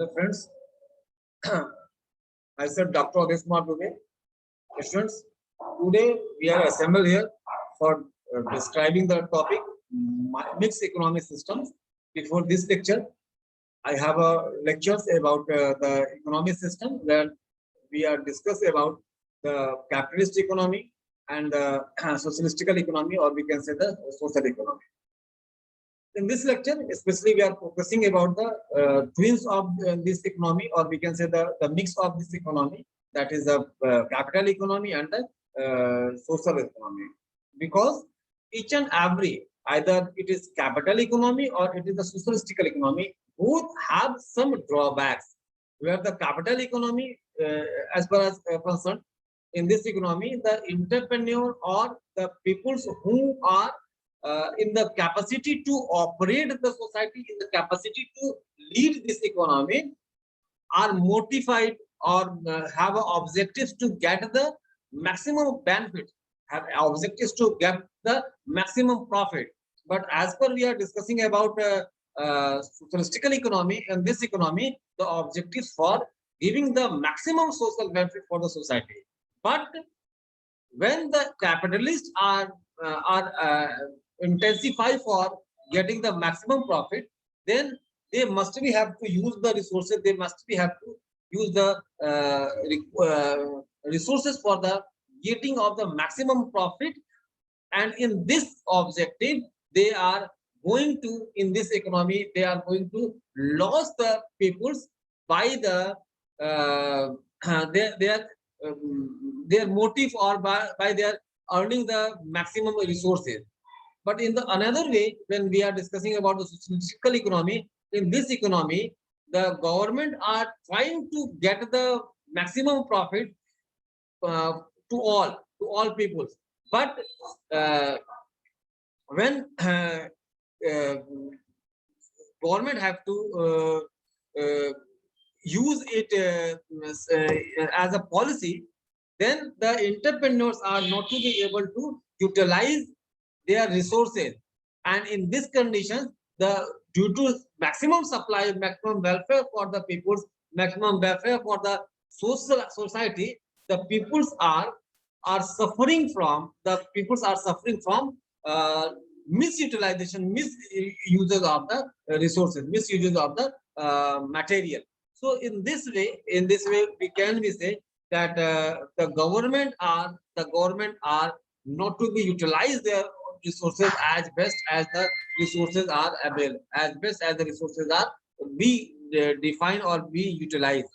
Hello friends, I said Dr. Uday Kumar Dubey. Students, today we are assembled here for describing the topic mixed economic systems. Before this lecture, I have lectures about the economic system where we are discussing about the capitalist economy and the socialistical economy, or we can say the social economy. In this lecture, especially we are focusing about the twins of this economy, or we can say the mix of this economy, that is the capital economy and the social economy. Because each and every, either it is capital economy or it is the socialistical economy, both have some drawbacks. Where the capital economy, as far as concerned, in this economy, the entrepreneur or the peoples who are in the capacity to operate the society, in the capacity to lead this economy, are motivated or have objectives to get the maximum benefit, have objectives to get the maximum profit. But as per we are discussing about socialistical economy, in this economy, the objectives for giving the maximum social benefit for the society. But when the capitalists are intensify for getting the maximum profit, then they must be have to use the resources. They must be have to use the resources for the getting of the maximum profit. And in this objective, they are going to, in this economy, they are going to lose the peoples by the their motive, or by their earning the maximum resources. But in the another way, when we are discussing about the socialistical economy, in this economy, the government are trying to get the maximum profit to all people. But when government have to use it as a policy, then the entrepreneurs are not to be able to utilize their resources. And in this condition, due to maximum supply, maximum welfare for the peoples, maximum welfare for the society, the peoples are suffering from misutilization, misuses of the resources, misuses of the material. So in this way, we can say that the government are not to be utilized their resources as best as the resources are available, as best as the resources are be defined or be utilized.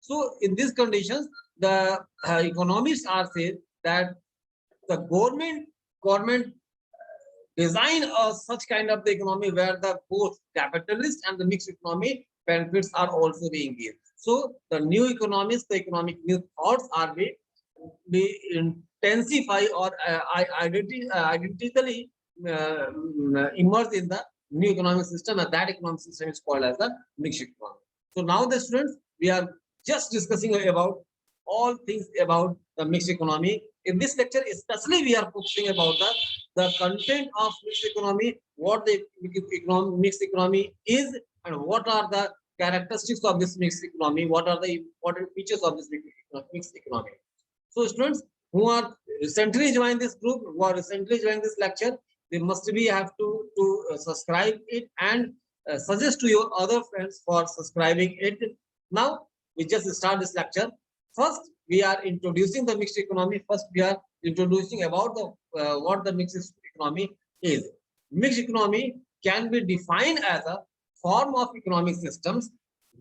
So in these conditions, the economists are saying that the government design such kind of the economy where the both capitalist and the mixed economy benefits are also being given. So the new economists, the economic new thoughts are be intensify or identically immersed in the new economic system, and that economic system is called as the mixed economy. So now the students, we are just discussing about all things about the mixed economy. In this lecture, especially we are focusing about the content of mixed economy, what the mixed economy is, and what are the characteristics of this mixed economy, what are the important features of this mixed economy. So students who are recently joined this group, who are recently joined this lecture, they must be have to subscribe it and suggest to your other friends for subscribing it. Now we just start this lecture. First, we are introducing the mixed economy. First, we are introducing about the what the mixed economy is. Mixed economy can be defined as a form of economic systems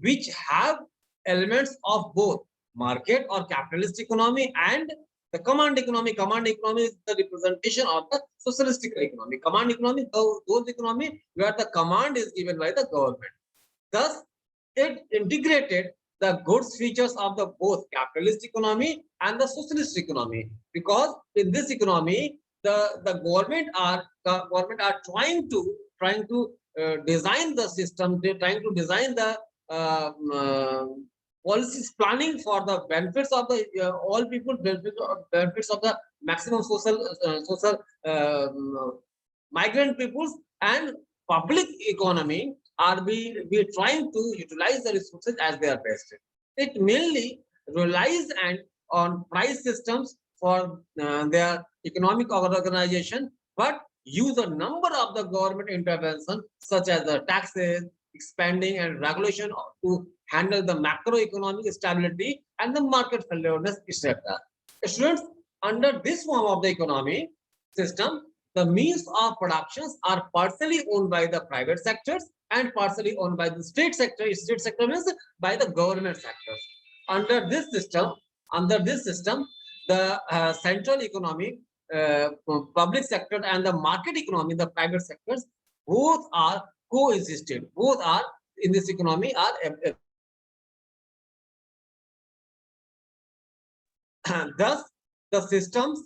which have elements of both market or capitalist economy and the command economy. Command economy is the representation of the socialistic economy. Command economy, those economy where the command is given by the government. Thus, it integrated the goods features of the both capitalist economy and the socialist economy, because in this economy the government are trying to design the system. They're trying to design the policies, planning for the benefits of the all people, benefits of the maximum social migrant peoples and public economy. are we trying to utilize the resources as they are best. It mainly relies on price systems for their economic organization, but use a number of the government intervention such as the taxes, expanding and regulation to handle the macroeconomic stability and the market fairness, etc. Students, under this form of the economy system, the means of productions are partially owned by the private sectors and partially owned by the state sector. State sector means by the government sectors. Under this system, the central economy, public sector, and the market economy, the private sectors, both are coexisted. Both are in this economy are thus the systems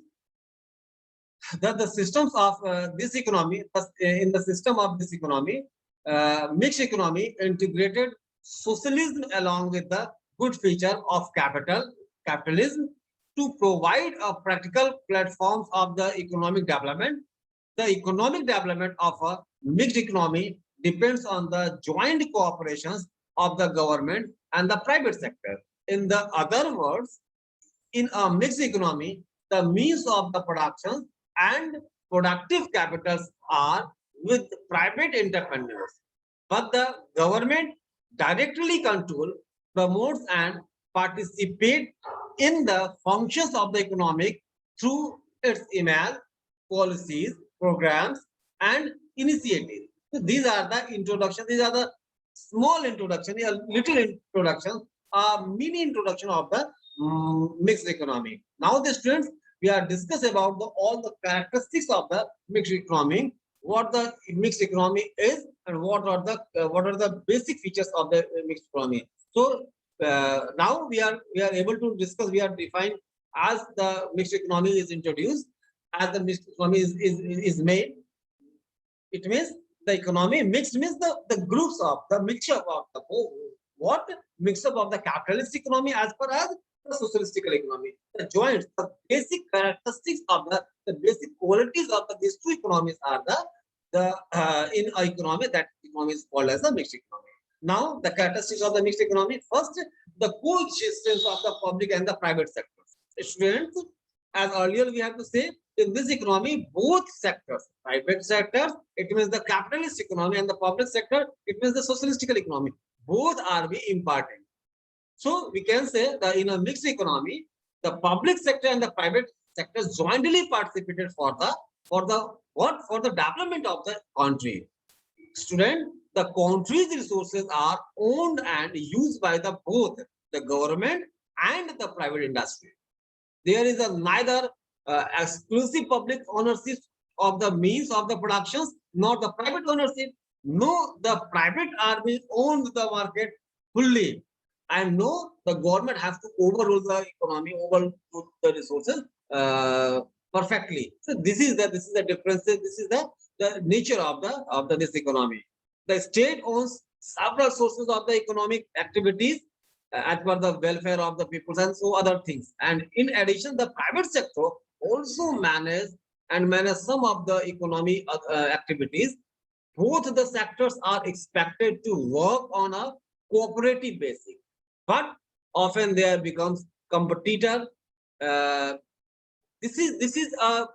the systems of this economy, in the system of this economy, mixed economy, integrated socialism along with the good feature of capitalism to provide a practical platforms of the economic development. The economic development of a mixed economy depends on the joint cooperations of the government and the private sector. In the other words, in a mixed economy, the means of the production and productive capitals are with private entrepreneurs, but the government directly control, promotes and participate in the functions of the economic through its image, policies, programs, and initiatives. So these are the introduction. These are the small introduction, a little introduction, a mini introduction of the mixed economy. Now, the students, we are discussing about all the characteristics of the mixed economy, what the mixed economy is, and what are the basic features of the mixed economy. So now we are able to discuss. We are defined as the mixed economy is introduced, as the mixed economy is made. It means the economy mixed means the groups of the mixture of the what mix up of the capitalist economy as per as the socialistic economy. The joints, the basic characteristics of the basic qualities of these two economies are the in a economy, that economy is called as a mixed economy. Now, the characteristics of the mixed economy. First, the coexistence of the public and the private sectors. Students, as earlier we have to say, in this economy, both sectors, private sectors, it means the capitalist economy, and the public sector, it means the socialistic economy. Both are be important. So we can say that in a mixed economy, the public sector and the private sector jointly participated for the development of the country. Student, the country's resources are owned and used by the both the government and the private industry. There is a neither exclusive public ownership of the means of the productions, nor the private ownership. No, the private army owns the market fully, and no, the government has to overrule the economy, overrule the resources perfectly. So this is the difference. This is the nature of this economy. The state owns several sources of the economic activities as per the welfare of the people and so other things. And in addition, the private sector also manage some of the economy activities. Both the sectors are expected to work on a cooperative basis, but often there becomes competitor. This is a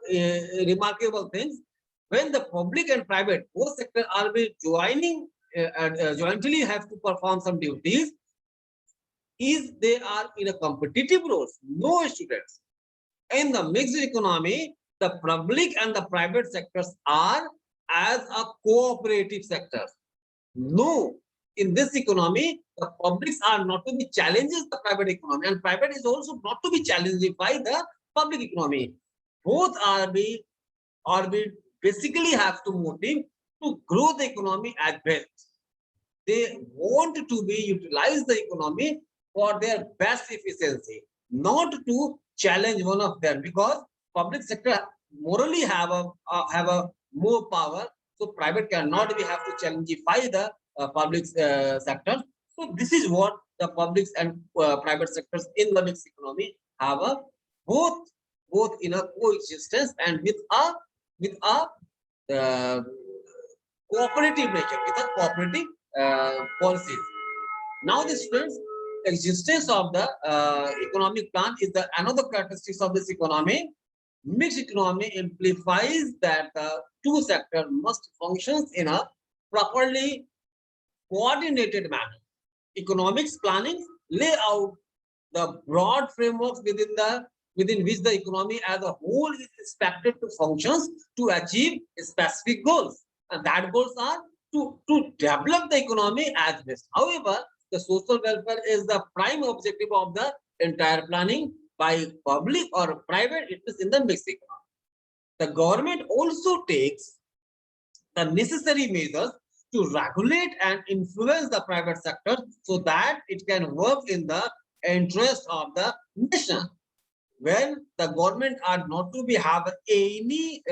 remarkable thing. When the public and private both sectors are joining jointly have to perform some duties, is they are in a competitive roles. No, students. In the mixed economy, the public and the private sectors are as a cooperative sector. No, in this economy, the publics are not to be challenges the private economy, and private is also not to be challenged by the public economy. Both are basically have to motive to grow the economy at best. They want to be utilize the economy for their best efficiency, not to challenge one of them, because public sector morally have a more power, so private cannot be have to challengify the public sector. So this is what the public and private sectors in the mixed economy have a both in a coexistence and with a cooperative nature, with a cooperative policies. Now, the students, existence of the economic plan is the another characteristics of this economy. Mixed economy implies that the two sectors must function in a properly coordinated manner. Economics planning lay out the broad frameworks within which the economy as a whole is expected to function to achieve specific goals. And that goals are to develop the economy as best. However, the social welfare is the prime objective of the entire planning by public or private. It is in the mixed economy. The government also takes the necessary measures to regulate and influence the private sector so that it can work in the interest of the nation. When the government are not to be have any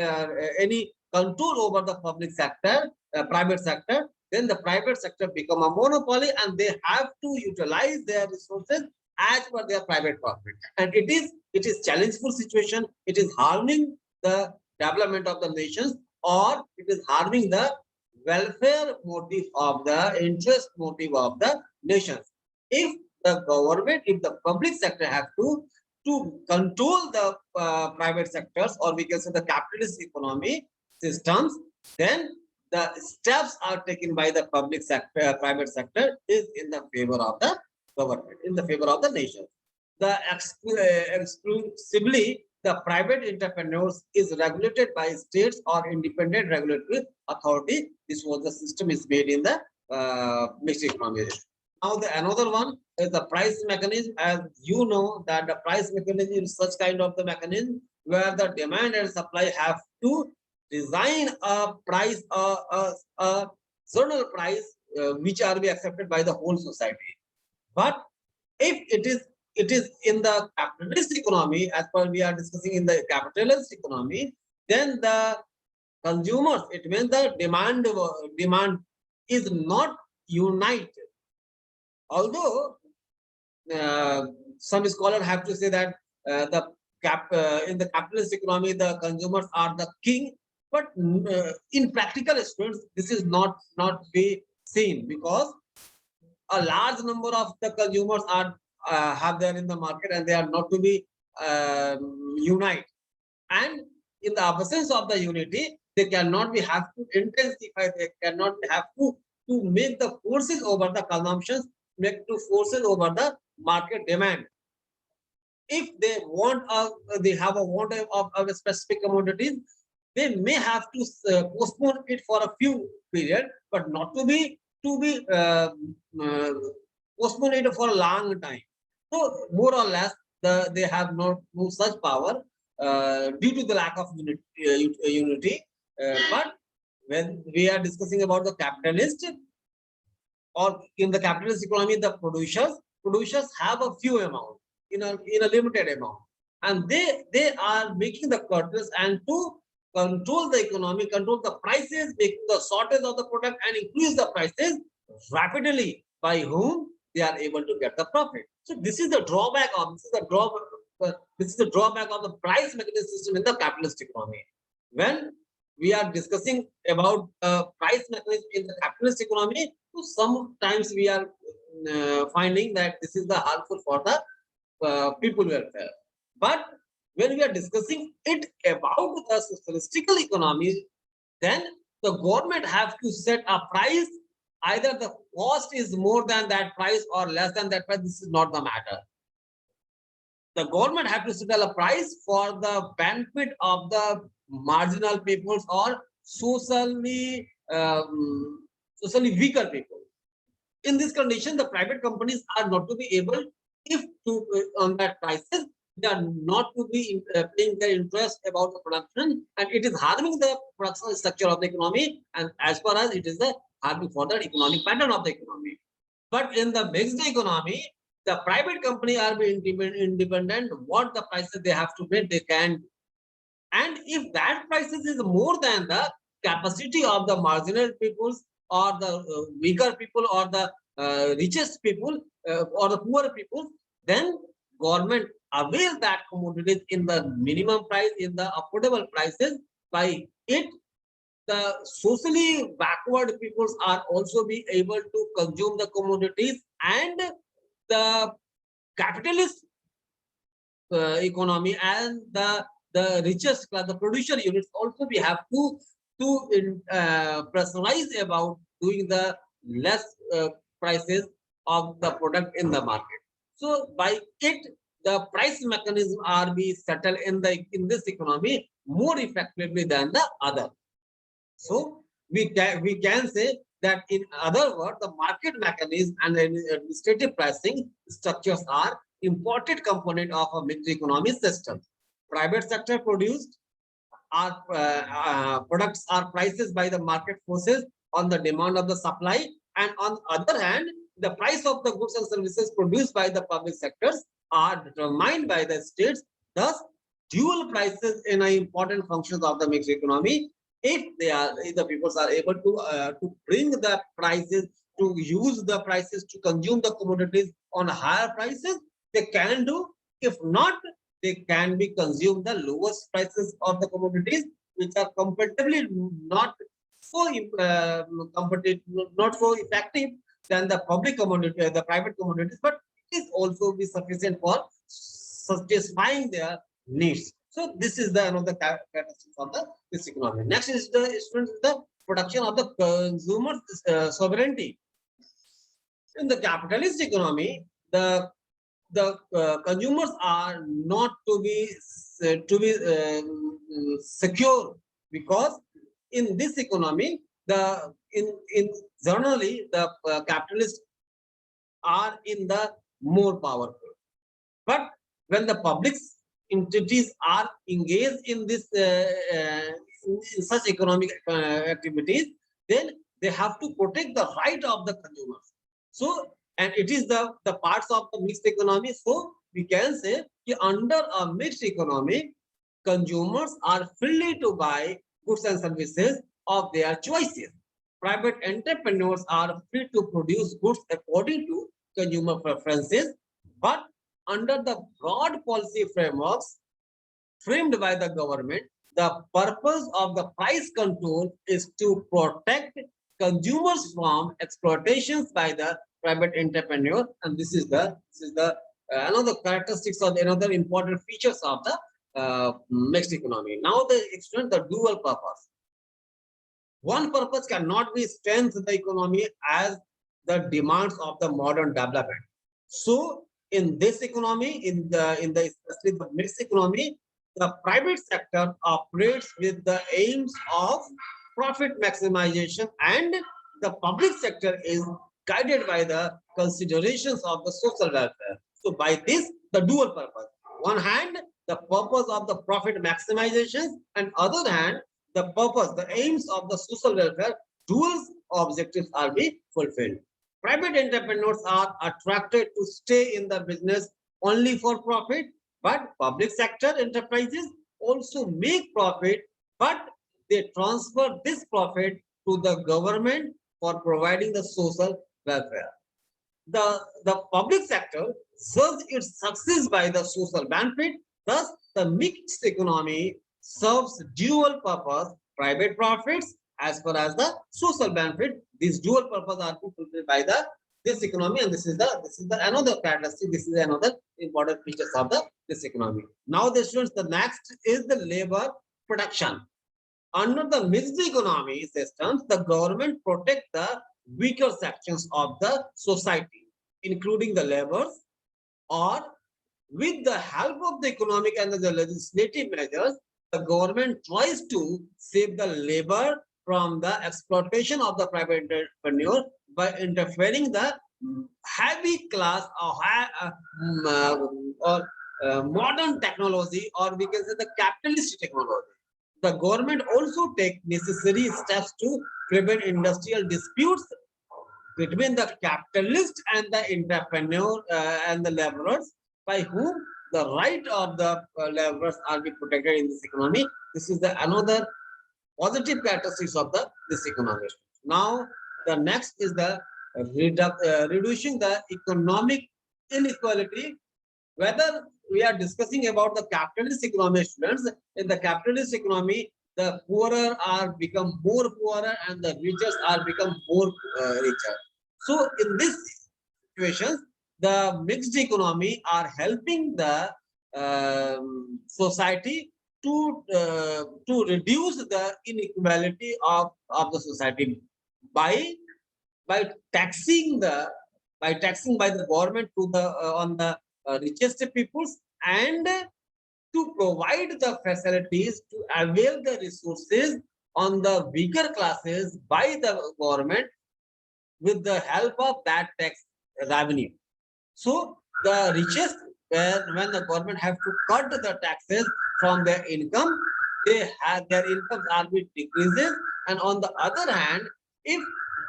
control over the public sector, private sector, then the private sector become a monopoly and they have to utilize their resources as per their private profit. And it is challenging situation. It is harming the development of the nations, or it is harming the welfare motive of the interest motive of the nations. If the government, if the public sector have to control the private sectors, or we can say the capitalist economy systems, then the steps are taken by the public sector, private sector is in the favor of the government, in the favor of the nation. The exclusively the private entrepreneurs is regulated by states or independent regulatory authority. This was the system is made in the mixed economy. Now the another one is the price mechanism. As you know that the price mechanism is such kind of the mechanism where the demand and supply have to design a price, a zonal price which are be accepted by the whole society. But if it is in the capitalist economy, as per we are discussing in the capitalist economy, then the consumers, it means the demand is not united. Although some scholars have to say that in the capitalist economy, the consumers are the king, but in practical experience, this is not be seen, because a large number of the consumers are have there in the market and they are not to be unite. And in the absence of the unity, they cannot be have to intensify, they cannot have to make the forces over the consumptions, make to forces over the market demand. If they want they have a want of a specific commodities, they may have to postpone it for a few period, but not to be postpone it for a long time. So more or less, they have no such power due to the lack of unity. But when we are discussing about the capitalist, or in the capitalist economy, the producers have a few amount in a limited amount, and they are making the curtains and to control the economy, control the prices, making the shortage of the product and increase the prices rapidly, by whom they are able to get the profit. So this is the drawback of the price mechanism system in the capitalist economy. When we are discussing about price mechanism in the capitalist economy, so sometimes we are finding that this is the harmful for the people welfare. But when we are discussing it about the socialistical economy, then the government have to set a price. Either the cost is more than that price or less than that price. This is not the matter. The government have to set a price for the benefit of the marginal peoples or socially weaker people. In this condition, the private companies are not to be able, if to on that prices, they are not to be paying their interest about the production, and it is harming the production structure of the economy, and as far as it is the harming for the economic pattern of the economy. But in the mixed economy, the private company are being independent. What the prices they have to pay, they can. And if that prices is more than the capacity of the marginal peoples, or the weaker people, or the richest people, or the poorer people, then government avail that commodities in the minimum price, in the affordable prices. By it, the socially backward peoples are also be able to consume the commodities, and the capitalist economy and the richest class, the producer units also we have to pressurize about doing the less prices of the product in the market. So by it, the price mechanism are be settled in this economy more effectively than the other. So we can say that in other words, the market mechanism and the administrative pricing structures are important component of a mixed economy system. Private sector produced products are prices by the market forces on the demand of the supply, and on the other hand, the price of the goods and services produced by the public sectors are determined by the states. Thus, dual prices in important functions of the mixed economy. If the peoples are able to bring the prices, to use the prices to consume the commodities on higher prices, they can do. If not, they can be consumed the lowest prices of the commodities, which are comparatively not so not so effective than the public commodity, the private commodities, but it is also be sufficient for satisfying their needs. So this is the another characteristics of this economy. Next is the production of the consumer sovereignty. In the capitalist economy, the consumers are not to be secure, because in this economy, in generally the capitalists are in the more powerful. But when the public entities are engaged in this in such economic activities, then they have to protect the right of the consumers. So, and it is the parts of the mixed economy. So we can say under a mixed economy, consumers are free to buy goods and services of their choices. Private entrepreneurs are free to produce goods according to consumer preferences, but under the broad policy frameworks framed by the government, the purpose of the price control is to protect consumers from exploitations by the private entrepreneur, and this is the another characteristics of another important features of the mixed economy. Now the extent the dual purpose. One purpose cannot be strengthen the economy as the demands of the modern development. So in this economy, especially the mixed economy, the private sector operates with the aims of profit maximization, and the public sector is guided by the considerations of the social welfare. So by this, the dual purpose. One hand, the purpose of the profit maximization, and other hand, the purpose, the aims of the social welfare, dual objectives are being fulfilled. Private entrepreneurs are attracted to stay in the business only for profit, but public sector enterprises also make profit, but they transfer this profit to the government for providing the social welfare. The public sector serves its success by the social benefit. Thus, the mixed economy serves dual purpose, private profits as well as the social benefit. These dual purpose are fulfilled by this economy, and this is the another characteristic. This is another important features of this economy. Now, the students, the next is the labor production. Under the mixed economy systems, the government protect the weaker sections of the society, including the laborers, or with the help of the economic and the legislative measures, the government tries to save the labor from the exploitation of the private entrepreneur by interfering the heavy class or modern technology, or we can say the capitalist technology. The government also take necessary steps to prevent industrial disputes between the capitalist and the entrepreneur and the laborers, by whom the right of the laborers are be protected in this economy. This is the another positive characteristics of this economy. Now, the next is the reducing the economic inequality. Whether we are discussing about the capitalist economy, students, in the capitalist economy, the poorer are become more poorer and the richest are become more richer. So in this situations, the mixed economy are helping the society to reduce the inequality of the society by by taxing the taxing by the government to the on the richest peoples and to provide the facilities to avail the resources on the weaker classes by the government with the help of that tax revenue. So the richest, when the government have to cut the taxes from their income, they have their incomes are bit decreases. And on the other hand, if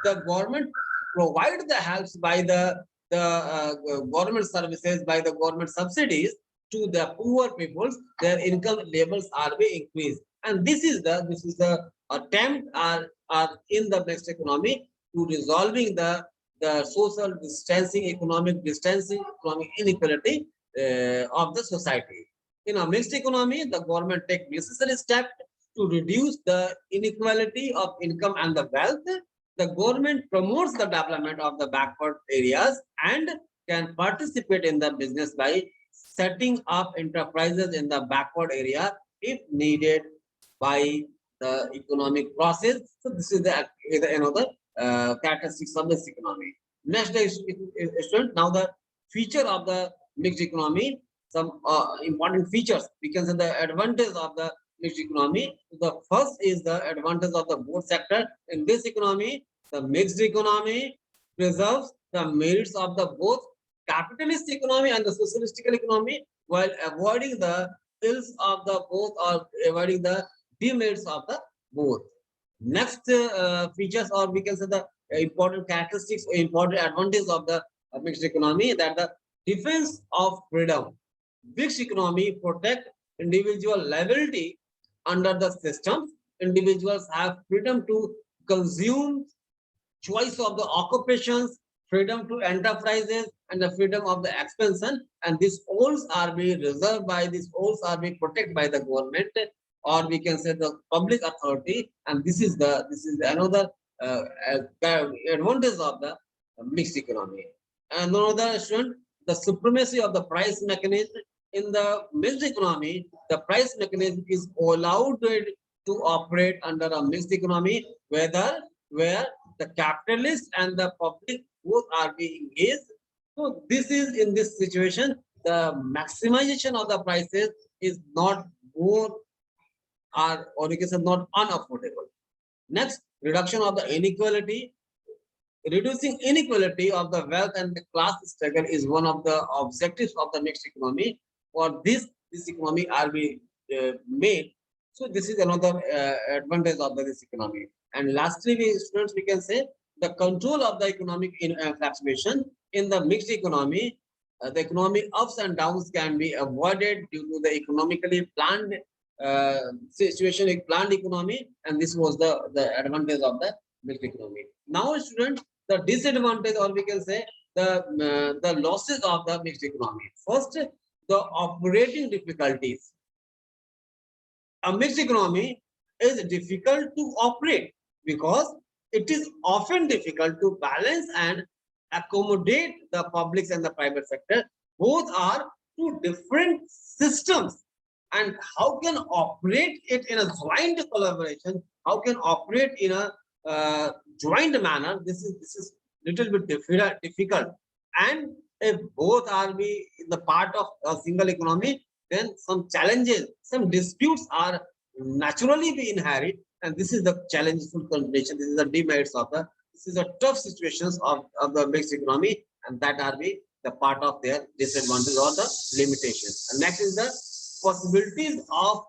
the government provide the helps by the government services, by the government subsidies to the poor peoples, their income levels are being increased. And this is the attempt are in the next economy to resolving the social distancing, economic distancing, economic inequality of the society. In a mixed economy, the government take necessary steps to reduce the inequality of income and the wealth. The government promotes the development of the backward areas and can participate in the business by setting up enterprises in the backward area if needed by the economic process. So this is the another characteristics of this economy. Next student, now the feature of the mixed economy, some important features. We can say the advantage of the mixed economy. The first is the advantage of the both sector. In this economy, the mixed economy preserves the merits of the both capitalist economy and the socialistic economy while avoiding the ills of the both or avoiding the demerits of the both. Next features, or we can say the important characteristics or important advantage of the mixed economy, that the defense of freedom. Mixed economy protect individual liability under the system. Individuals have freedom to consume, choice of the occupations, freedom to enterprises, and the freedom of the expansion. And these all are being reserved by, these all are being protected by the government, or we can say the public authority. And this is another advantage of the mixed economy. And another student, the supremacy of the price mechanism. In the mixed economy, the price mechanism is allowed to operate under a mixed economy, where the capitalist and the public both are being engaged. So this is, in this situation, the maximization of the prices is not more, or you can say not unaffordable. Next, reduction of the inequality. Reducing inequality of the wealth and the class struggle is one of the objectives of the mixed economy. For this economy are be made. So this is another advantage of this economy. And lastly, students, we can say the control of the economic fluctuation in the mixed economy. The economic ups and downs can be avoided due to the economically planned situation, a planned economy, and this was the advantage of the mixed economy. Now, students, the disadvantage, or we can say the losses of the mixed economy. First, the operating difficulties. A mixed economy is difficult to operate because it is often difficult to balance and accommodate the public and the private sector. Both are two different systems, and how can operate it in a joint collaboration, how can operate in a joint manner, this is little bit difficult. And if both are be in the part of a single economy, then some challenges, some disputes are naturally be inherent, and this is the challengeful combination. This is the demerits of the, this is a tough situations of the mixed economy, and that are the part of their disadvantage or the limitations. And next is the possibilities of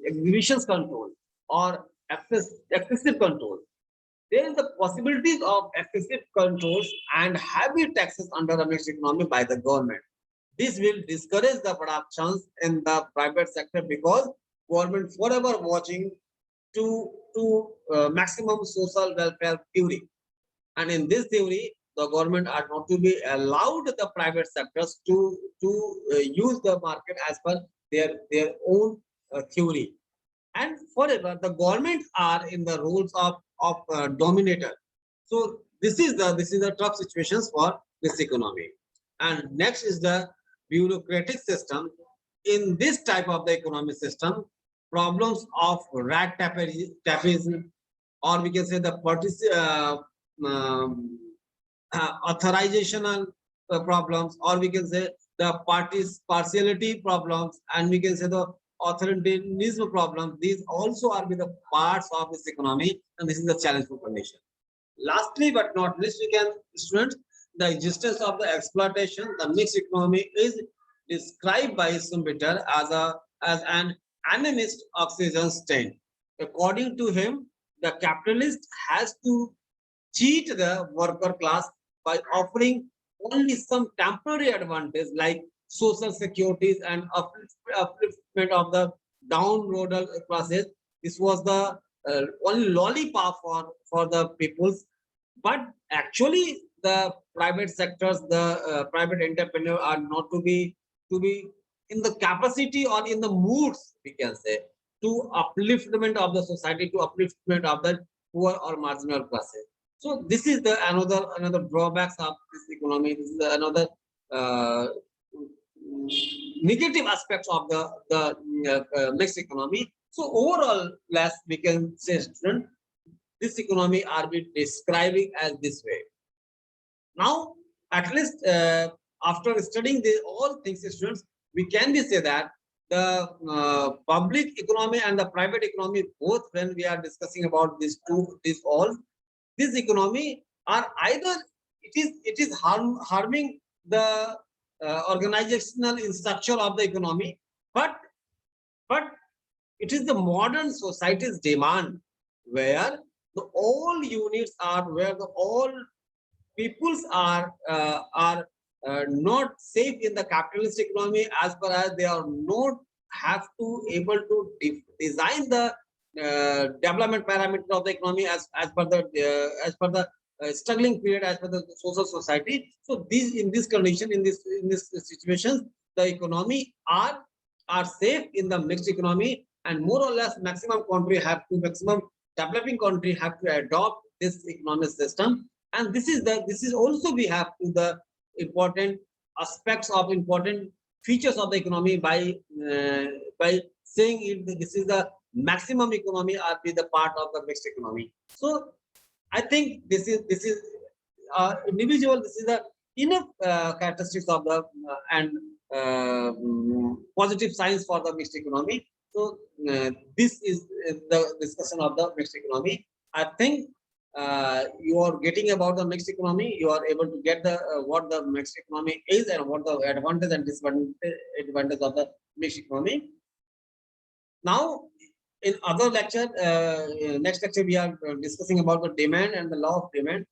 exhibitions control or excessive control. There is the possibilities of excessive controls and heavy taxes under a mixed economy by the government. This will discourage the productions in the private sector because government forever watching to maximum social welfare theory. And in this theory, the government are not to be allowed the private sectors to use the market as per their own theory. and forever the government are in the roles of dominator. So this is the tough situations for this economy. And next is the bureaucratic system. In this type of the economic system, problems of rat tapism, or we can say the um, authorizational problems, or we can say the parties partiality problems, and we can say the authoritarianism problems. These also are with the parts of this economy, and this is the challenge for condition. Lastly but not least, we can, students, the existence of the exploitation, the mixed economy is described by Schumpeter as an animist oxygen stain. According to him, the capitalist has to cheat the worker class by offering only some temporary advantage like social securities and upliftment of the downtrodden classes. This was the only lollipop for the peoples, but actually the private sectors, the private entrepreneur are not to be in the capacity or in the moods, we can say, to upliftment of the society, to upliftment of the poor or marginal classes. So this is the another drawbacks of this economy. This is another uh, negative aspects of the mixed economy. So overall, last we can say, student, this economy are we describing as this way. Now, at least after studying all things, students, we can be say that the public economy and the private economy, both when we are discussing about these all, this economy are either it is harming the organizational structure of the economy, but it is the modern society's demand where the all units are, where the all peoples are not safe in the capitalist economy, as far as they are not have to able to design the development parameter of the economy as per the struggling period, as per the social society. So these, in this condition, in this situation, the economy are safe in the mixed economy, and more or less maximum developing country have to adopt this economic system. And this is also we have to the important aspects of important features of the economy by saying it, this is the maximum economy or be the part of the mixed economy. So I think this is individual, this is the enough characteristics of the and positive signs for the mixed economy. So this is the discussion of the mixed economy. I think you are getting about the mixed economy. You are able to get the what the mixed economy is and what the advantage and disadvantage of the mixed economy. Now, in other lecture, next lecture, we are discussing about the demand and the law of demand.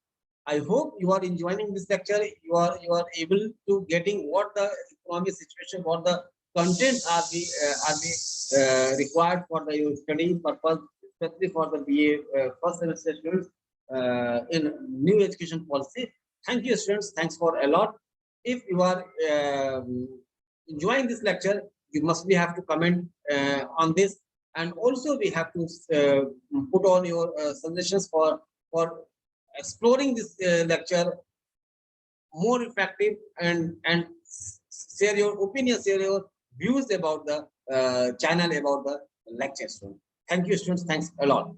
I hope you are enjoying this lecture. You are able to getting what the economic situation, what the content are required for the your study purpose, especially for the BA first semester students in new education policy. Thank you, students. Thanks for a lot. If you are enjoying this lecture, you must be have to comment on this, and also we have to put on your suggestions for exploring this lecture more effective, and share your opinions, share your views about the channel, about the lectures. Thank you, students. Thanks a lot.